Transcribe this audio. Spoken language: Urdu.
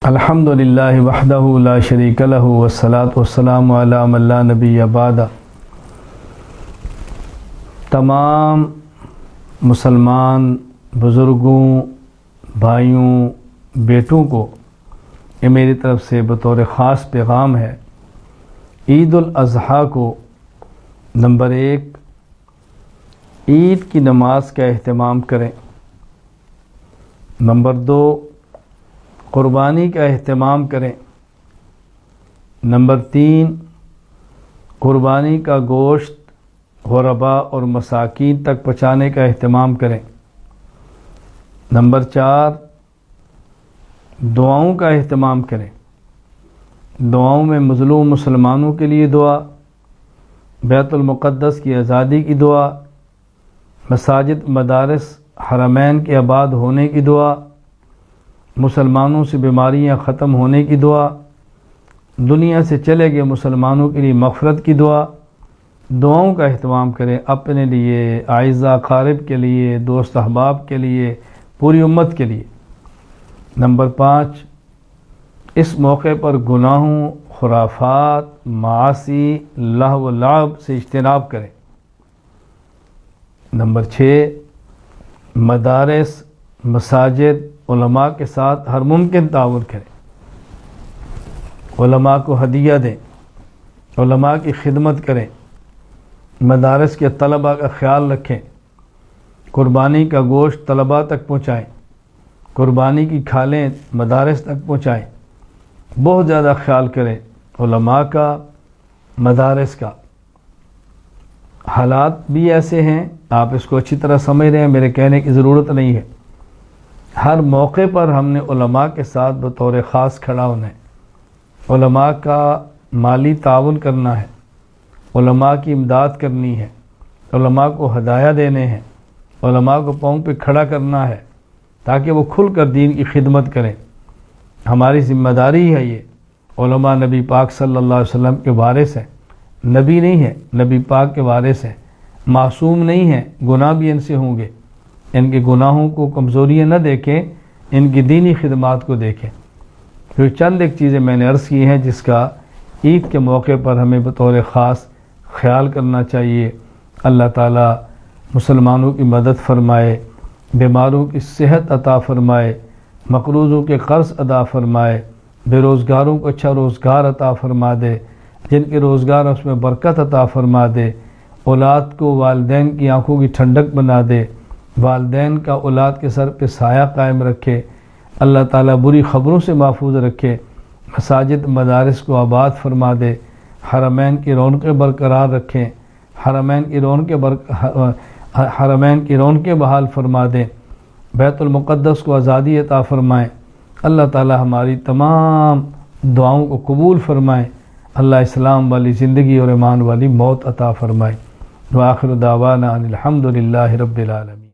الحمدللہ وحدہ لا شریک لہ والصلاۃ والسلام علی من لا نبی بعدہ۔ تمام مسلمان بزرگوں، بھائیوں، بیٹوں کو یہ میری طرف سے بطور خاص پیغام ہے۔ عید الاضحیٰ کو نمبر 1 عید کی نماز کا اہتمام کریں۔ نمبر 2 قربانی کا اہتمام کریں۔ نمبر 3 قربانی کا گوشت غرباء اور مساکین تک پہنچانے کا اہتمام کریں۔ نمبر 4 دعاؤں کا اہتمام کریں۔ دعاؤں میں مظلوم مسلمانوں کے لیے دعا، بیت المقدس کی آزادی کی دعا، مساجد مدارس حرمین کے آباد ہونے کی دعا، مسلمانوں سے بیماریاں ختم ہونے کی دعا، دنیا سے چلے گئے مسلمانوں کے لیے مغفرت کی دعا۔ دعاؤں کا اہتمام کریں، اپنے لیے، اعزاء اقارب کے لیے، دوست احباب کے لیے، پوری امت کے لیے۔ نمبر 5 اس موقع پر گناہوں، خرافات، معاصی، لہو و لعب سے اجتناب کریں۔ نمبر 6 مدارس، مساجد، علماء کے ساتھ ہر ممکن تعاون کریں۔ علماء کو ہدیہ دیں، علماء کی خدمت کریں، مدارس کے طلباء کا خیال رکھیں، قربانی کا گوشت طلباء تک پہنچائیں، قربانی کی کھالیں مدارس تک پہنچائیں۔ بہت زیادہ خیال کریں علماء کا، مدارس کا۔ حالات بھی ایسے ہیں، آپ اس کو اچھی طرح سمجھ رہے ہیں، میرے کہنے کی ضرورت نہیں ہے۔ ہر موقع پر ہم نے علماء کے ساتھ بطور خاص کھڑا ہونا ہے، علماء کا مالی تعاون کرنا ہے، علماء کی امداد کرنی ہے، علماء کو ہدایہ دینے ہیں، علماء کو پاؤں پہ کھڑا کرنا ہے تاکہ وہ کھل کر دین کی خدمت کریں۔ ہماری ذمہ داری ہے یہ۔ علماء نبی پاک صلی اللہ علیہ وسلم کے وارث ہیں، نبی نہیں ہیں، نبی پاک کے وارث ہیں، معصوم نہیں ہیں، گناہ بھی ان سے ہوں گے۔ ان کے گناہوں کو کمزوریاں نہ دیکھیں، ان کی دینی خدمات کو دیکھیں۔ جو چند ایک چیزیں میں نے عرض کی ہیں جس کا عید کے موقع پر ہمیں بطور خاص خیال کرنا چاہیے۔ اللہ تعالیٰ مسلمانوں کی مدد فرمائے، بیماروں کی صحت عطا فرمائے، مقروضوں کے قرض ادا فرمائے، بے روزگاروں کو اچھا روزگار عطا فرما دے، جن کے روزگار اس میں برکت عطا فرما دے، اولاد کو والدین کی آنکھوں کی ٹھنڈک بنا دے، والدین کا اولاد کے سر پہ سایہ قائم رکھے، اللہ تعالیٰ بری خبروں سے محفوظ رکھے، مساجد مدارس کو آباد فرما دے، حرمین کی رونقیں برقرار رکھیں، حرمین کی رونقیں بحال فرما دیں، بیت المقدس کو آزادی عطا فرمائیں۔ اللہ تعالیٰ ہماری تمام دعاؤں کو قبول فرمائیں۔ اللہ اسلام والی زندگی اور ایمان والی موت عطا فرمائے۔ وآخر دعوانا ان الحمد للہ رب العالمین۔